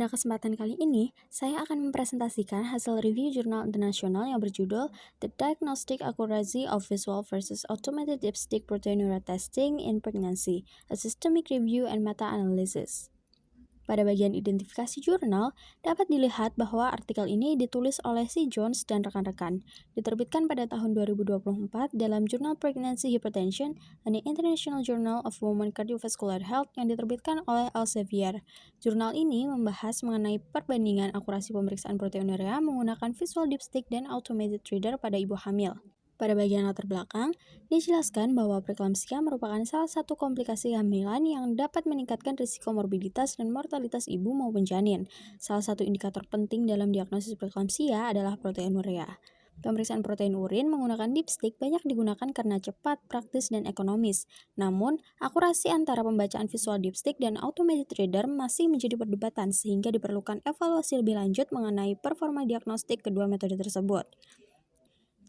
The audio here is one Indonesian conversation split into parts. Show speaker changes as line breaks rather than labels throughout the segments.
Pada kesempatan kali ini, saya akan mempresentasikan hasil review jurnal internasional yang berjudul The Diagnostic Accuracy of Visual versus Automated Dipstick Proteinuria Testing in Pregnancy, a Systemic Review and Meta-Analysis. Pada bagian identifikasi jurnal, dapat dilihat bahwa artikel ini ditulis oleh C. Jones dan rekan-rekan, diterbitkan pada tahun 2024 dalam jurnal Pregnancy Hypertension dan the International Journal of Women Cardiovascular Health yang diterbitkan oleh Elsevier. Jurnal ini membahas mengenai perbandingan akurasi pemeriksaan proteinuria menggunakan visual dipstick dan automated reader pada ibu hamil. Pada bagian latar belakang, dijelaskan bahwa preeklamsia merupakan salah satu komplikasi kehamilan yang dapat meningkatkan risiko morbiditas dan mortalitas ibu maupun janin. Salah satu indikator penting dalam diagnosis preeklamsia adalah proteinuria. Pemeriksaan protein urin menggunakan dipstick banyak digunakan karena cepat, praktis, dan ekonomis. Namun, akurasi antara pembacaan visual dipstick dan automated reader masih menjadi perdebatan sehingga diperlukan evaluasi lebih lanjut mengenai performa diagnostik kedua metode tersebut.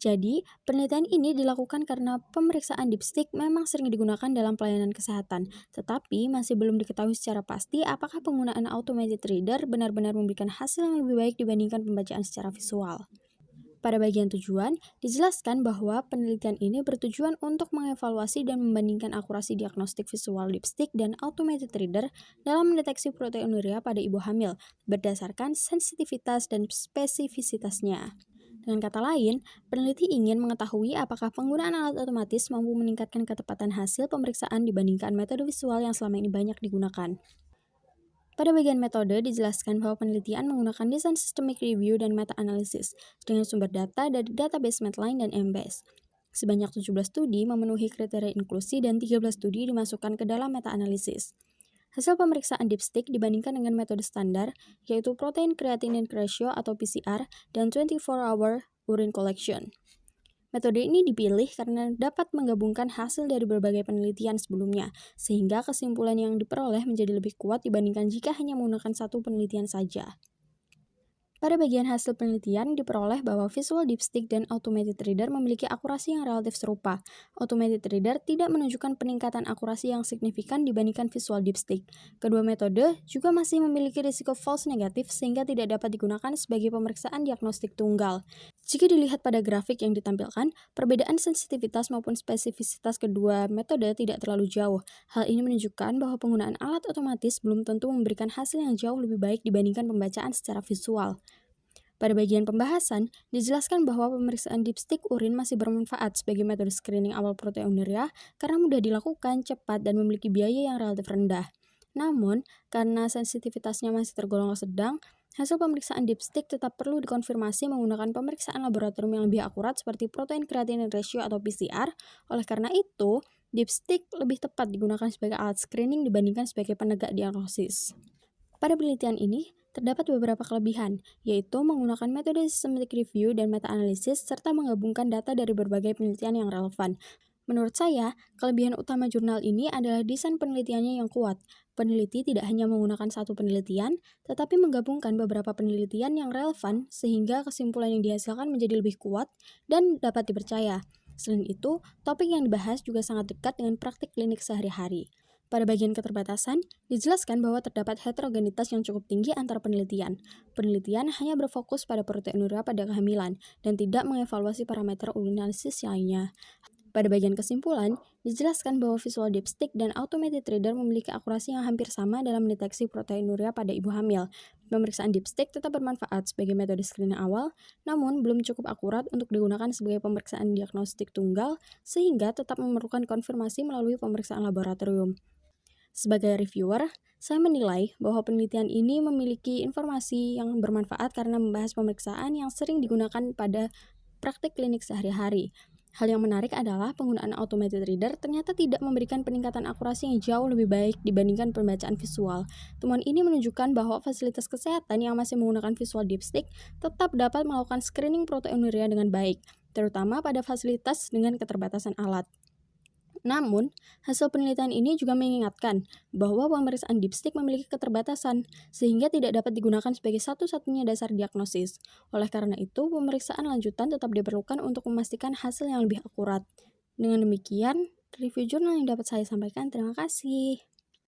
Jadi, penelitian ini dilakukan karena pemeriksaan dipstick memang sering digunakan dalam pelayanan kesehatan, tetapi masih belum diketahui secara pasti apakah penggunaan automated reader benar-benar memberikan hasil yang lebih baik dibandingkan pembacaan secara visual. Pada bagian tujuan, dijelaskan bahwa penelitian ini bertujuan untuk mengevaluasi dan membandingkan akurasi diagnostik visual dipstick dan automated reader dalam mendeteksi proteinuria pada ibu hamil, berdasarkan sensitivitas dan spesifisitasnya. Dengan kata lain, peneliti ingin mengetahui apakah penggunaan alat otomatis mampu meningkatkan ketepatan hasil pemeriksaan dibandingkan metode visual yang selama ini banyak digunakan. Pada bagian metode, dijelaskan bahwa penelitian menggunakan desain systemic review dan meta-analysis dengan sumber data dari database Medline dan Embase. Sebanyak 17 studi memenuhi kriteria inklusi dan 13 studi dimasukkan ke dalam meta-analysis. Hasil pemeriksaan dipstick dibandingkan dengan metode standar, yaitu protein creatinine ratio atau PCR dan 24-hour urine collection. Metode ini dipilih karena dapat menggabungkan hasil dari berbagai penelitian sebelumnya, sehingga kesimpulan yang diperoleh menjadi lebih kuat dibandingkan jika hanya menggunakan satu penelitian saja. Pada bagian hasil penelitian, diperoleh bahwa visual dipstick dan automated reader memiliki akurasi yang relatif serupa. Automated reader tidak menunjukkan peningkatan akurasi yang signifikan dibandingkan visual dipstick. Kedua metode juga masih memiliki risiko false negatif sehingga tidak dapat digunakan sebagai pemeriksaan diagnostik tunggal. Jika dilihat pada grafik yang ditampilkan, perbedaan sensitivitas maupun spesifisitas kedua metode tidak terlalu jauh. Hal ini menunjukkan bahwa penggunaan alat otomatis belum tentu memberikan hasil yang jauh lebih baik dibandingkan pembacaan secara visual. Pada bagian pembahasan, dijelaskan bahwa pemeriksaan dipstick urin masih bermanfaat sebagai metode screening awal proteinuria karena mudah dilakukan, cepat, dan memiliki biaya yang relatif rendah. Namun, karena sensitivitasnya masih tergolong sedang, hasil pemeriksaan dipstick tetap perlu dikonfirmasi menggunakan pemeriksaan laboratorium yang lebih akurat seperti protein creatinine ratio atau PCR. Oleh karena itu, dipstick lebih tepat digunakan sebagai alat screening dibandingkan sebagai penegak diagnosis. Pada penelitian ini, terdapat beberapa kelebihan, yaitu menggunakan metode systematic review dan meta-analisis serta menggabungkan data dari berbagai penelitian yang relevan. Menurut saya, kelebihan utama jurnal ini adalah desain penelitiannya yang kuat. Peneliti tidak hanya menggunakan satu penelitian, tetapi menggabungkan beberapa penelitian yang relevan sehingga kesimpulan yang dihasilkan menjadi lebih kuat dan dapat dipercaya. Selain itu, topik yang dibahas juga sangat dekat dengan praktik klinik sehari-hari. Pada bagian keterbatasan, dijelaskan bahwa terdapat heterogenitas yang cukup tinggi antar penelitian. Penelitian hanya berfokus pada proteinuria pada kehamilan dan tidak mengevaluasi parameter urinalysis lainnya. Pada bagian kesimpulan, dijelaskan bahwa visual dipstick dan automated reader memiliki akurasi yang hampir sama dalam mendeteksi proteinuria pada ibu hamil. Pemeriksaan dipstick tetap bermanfaat sebagai metode screening awal, namun belum cukup akurat untuk digunakan sebagai pemeriksaan diagnostik tunggal, sehingga tetap memerlukan konfirmasi melalui pemeriksaan laboratorium. Sebagai reviewer, saya menilai bahwa penelitian ini memiliki informasi yang bermanfaat karena membahas pemeriksaan yang sering digunakan pada praktik klinik sehari-hari. Hal yang menarik adalah penggunaan automated reader ternyata tidak memberikan peningkatan akurasi yang jauh lebih baik dibandingkan pembacaan visual. Temuan ini menunjukkan bahwa fasilitas kesehatan yang masih menggunakan visual dipstick tetap dapat melakukan screening proteinuria dengan baik, terutama pada fasilitas dengan keterbatasan alat. Namun, hasil penelitian ini juga mengingatkan bahwa pemeriksaan dipstick memiliki keterbatasan, sehingga tidak dapat digunakan sebagai satu-satunya dasar diagnosis. Oleh karena itu, pemeriksaan lanjutan tetap diperlukan untuk memastikan hasil yang lebih akurat. Dengan demikian, review jurnal yang dapat saya sampaikan, terima kasih.